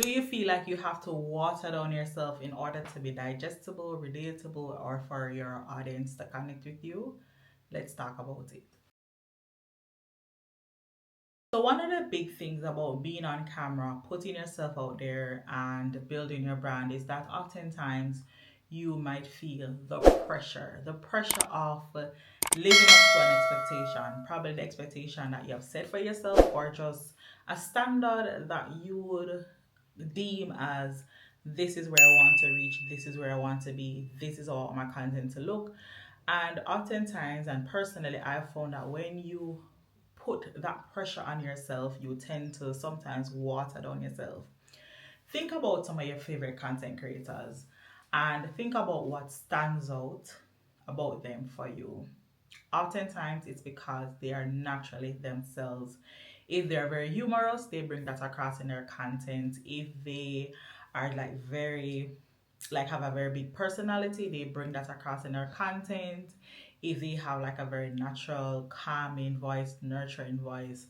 Do you feel like you have to water down yourself in order to be digestible, relatable, or for your audience to connect with you? Let's talk about it. So, one of the big things about being on camera, putting yourself out there, and building your brand is that oftentimes you might feel the pressure of living up to an expectation, probably the expectation that you have set for yourself, or just a standard that you would deem as this is where I want to reach, this is where I want to be, this is all my content to look. And oftentimes, and personally, I've found that when you put that pressure on yourself, you tend to sometimes water down yourself. Think about some of your favorite content creators and think about what stands out about them for you. Oftentimes, it's because they are naturally themselves. If they're very humorous, they bring that across in their content. If they are like very like have a very big personality, they bring that across in their content. If they have like a very natural calming voice, nurturing voice,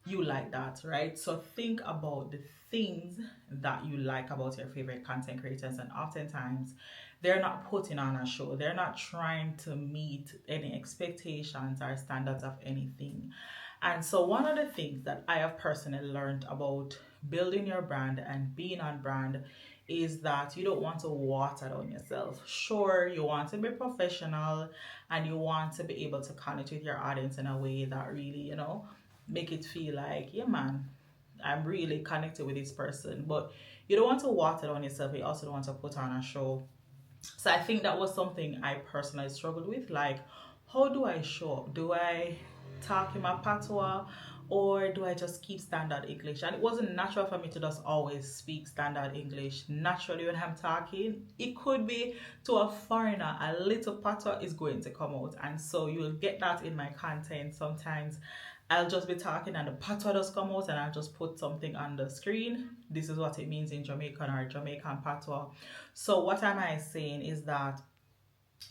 you like that, right? So think about the things that you like about your favorite content creators, and oftentimes they're not putting on a show, they're not trying to meet any expectations or standards of anything. And so one of the things that I have personally learned about building your brand and being on brand is that you don't want to water down yourself. Sure, you want to be professional and you want to be able to connect with your audience in a way that really, make it feel like, yeah, man, I'm really connected with this person. But you don't want to water down yourself. You also don't want to put on a show. So I think that was something I personally struggled with. Like, how do I show up? Do I talk in my patois, or do I just keep standard English? And it wasn't natural for me to just always speak standard English naturally when I'm talking. It could be to a foreigner, a little patois is going to come out. And so you'll get that in my content. Sometimes I'll just be talking and the patois does come out and I'll just put something on the screen. This is what it means in Jamaican or Jamaican patois. So what am I saying is that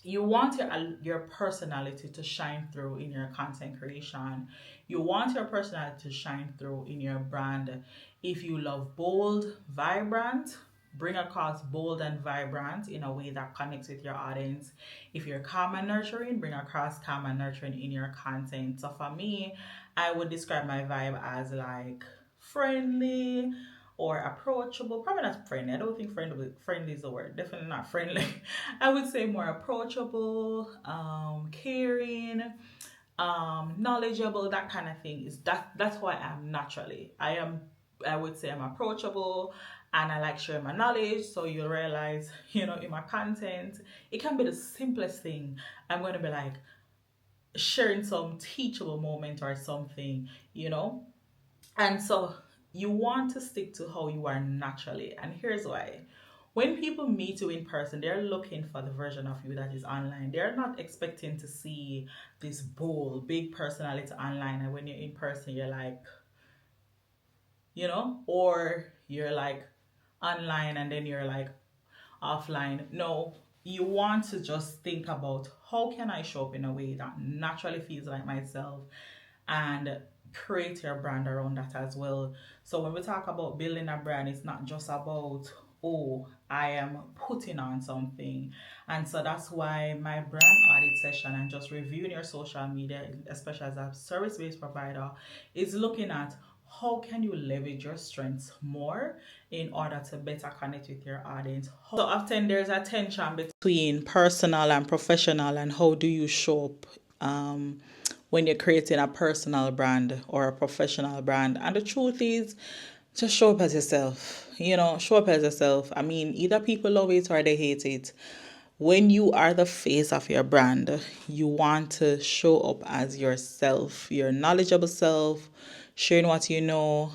you want your personality to shine through in your content creation. You want your personality to shine through in your brand. If you love bold, vibrant, bring across bold and vibrant in a way that connects with your audience. If you're calm and nurturing, bring across calm and nurturing in your content. So for me, I would describe my vibe as like friendly or approachable. Probably not friendly. I don't think friendly is the word. Definitely not friendly. I would say more approachable, caring, knowledgeable. That kind of thing is that's who I am naturally. I would say I'm approachable and I like sharing my knowledge. So you'll realize, in my content, it can be the simplest thing. I'm going to be like sharing some teachable moment or something. And so you want to stick to how you are naturally. And here's why. When people meet you in person, they're looking for the version of you that is online. They're not expecting to see this bold, big personality online. And when you're in person, you're like, or you're like online and then you're like offline. No, you want to just think about how can I show up in a way that naturally feels like myself and create your brand around that as well. So when we talk about building a brand, it's not just about, oh, I am putting on something. And so that's why my brand audit session and just reviewing your social media, especially as a service-based provider, is looking at how can you leverage your strengths more in order to better connect with your audience. So often there's a tension between personal and professional, and how do you show up when you're creating a personal brand or a professional brand. And the truth is, just show up as yourself. Show up as yourself. I mean, either people love it or they hate it. When you are the face of your brand, you want to show up as yourself, your knowledgeable self, sharing what you know,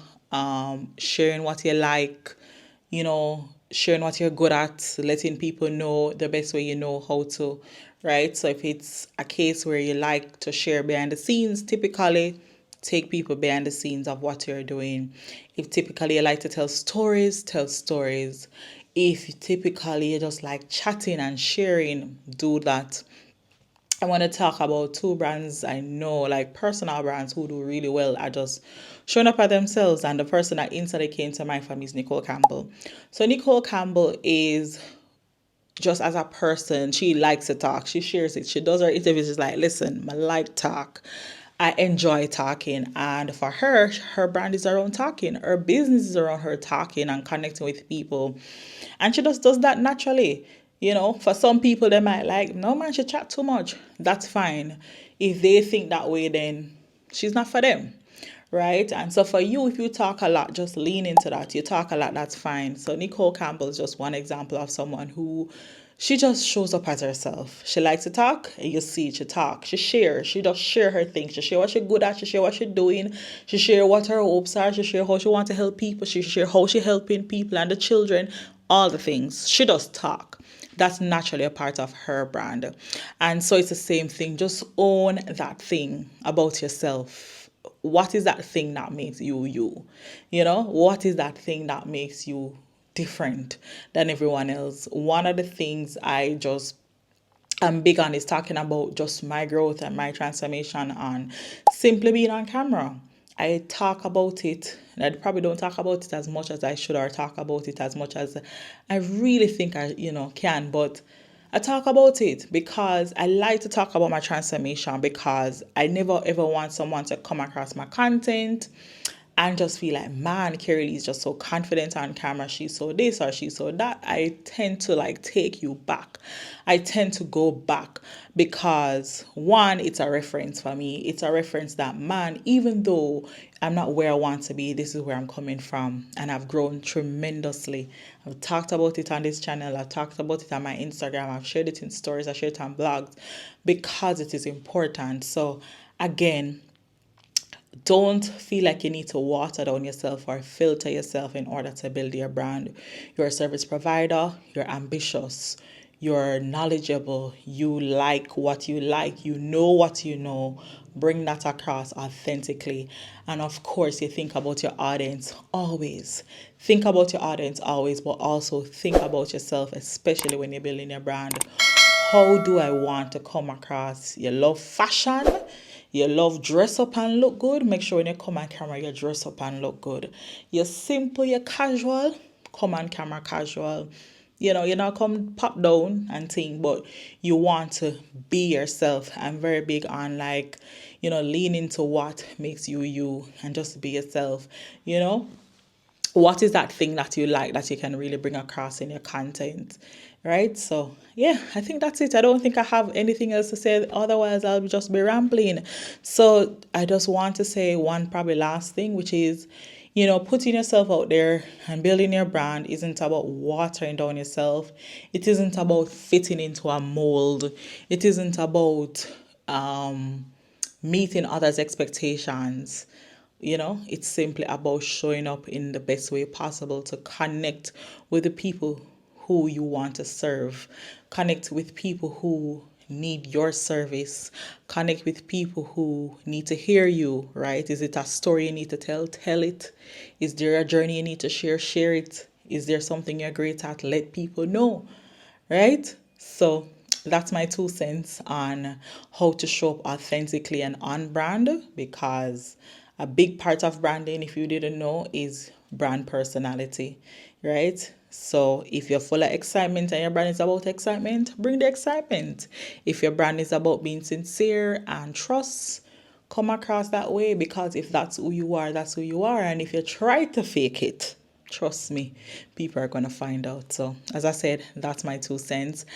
sharing what you like, sharing what you're good at, letting people know the best way you know how to, right? So if it's a case where you like to share behind the scenes, typically take people behind the scenes of what you're doing. If typically you like to tell stories, tell stories. If typically you just like chatting and sharing, do that. I want to talk about two brands I know, like personal brands who do really well at just showing up at themselves. And the person that instantly came to mind for me is Nicole Campbell. So Nicole Campbell is just as a person, she likes to talk. She shares it. She does her interviews. She's like, listen, I like talk. I enjoy talking. And for her, her brand is around talking. Her business is around her talking and connecting with people. And she just does that naturally. You know, for some people, they might like, no, man, she chat too much. That's fine. If they think that way, then she's not for them, right? And so for you, if you talk a lot, just lean into that. You talk a lot, that's fine. So Nicole Campbell is just one example of someone who she just shows up as herself. She likes to talk, and you see she talk. She shares. She just share her things. She share what she's good at. She share what she's doing. She share what her hopes are. She share how she wants to help people. She share how she helping people and the children. All the things. She does talk. That's naturally a part of her brand. And so it's the same thing. Just own that thing about yourself. What is that thing that makes you you? You know, what is that thing that makes you different than everyone else? One of the things I'm big on is talking about just my growth and my transformation on simply being on camera. I talk about it. I probably don't talk about it as much as I should, or talk about it as much as I really think I, can. But I talk about it because I like to talk about my transformation, because I never ever want someone to come across my content and just feel like, man, Carey-Lee is just so confident on camera. She's so this or she's so that. I tend to like take you back. I tend to go back because one, it's a reference for me. It's a reference that, man, even though I'm not where I want to be, this is where I'm coming from. And I've grown tremendously. I've talked about it on this channel. I've talked about it on my Instagram. I've shared it in stories. I shared it on blogs because it is important. So again, don't feel like you need to water down yourself or filter yourself in order to build your brand. You're a service provider, you're ambitious, you're knowledgeable, you like what you like, you know what you know. Bring that across authentically. And of course, you think about your audience always. Think about your audience always, but also think about yourself, especially when you're building your brand. How do I want to come across? You love fashion, you love dress up and look good. Make sure when you come on camera, you dress up and look good. You're simple, you're casual. Come on camera casual. You know, you're not come pop down and thing, but you want to be yourself. I'm very big on like, lean into what makes you you and just be yourself. What is that thing that you like that you can really bring across in your content, right? So yeah, I think that's it. I don't think I have anything else to say, otherwise I'll just be rambling. So I just want to say one probably last thing, which is, putting yourself out there and building your brand isn't about watering down yourself. It isn't about fitting into a mold. It isn't about meeting others' expectations. It's simply about showing up in the best way possible to connect with the people who you want to serve, connect with people who need your service, connect with people who need to hear you, right? Is it a story you need to tell? Tell it. Is there a journey you need to share? Share it. Is there something you're great at? Let people know, right? So that's my 2 cents on how to show up authentically and on brand, because a big part of branding, if you didn't know, is brand personality, right? So if you're full of excitement and your brand is about excitement, bring the excitement. If your brand is about being sincere and trust, come across that way, because if that's who you are, that's who you are. And if you try to fake it, trust me, people are going to find out. So as I said, that's my 2 cents.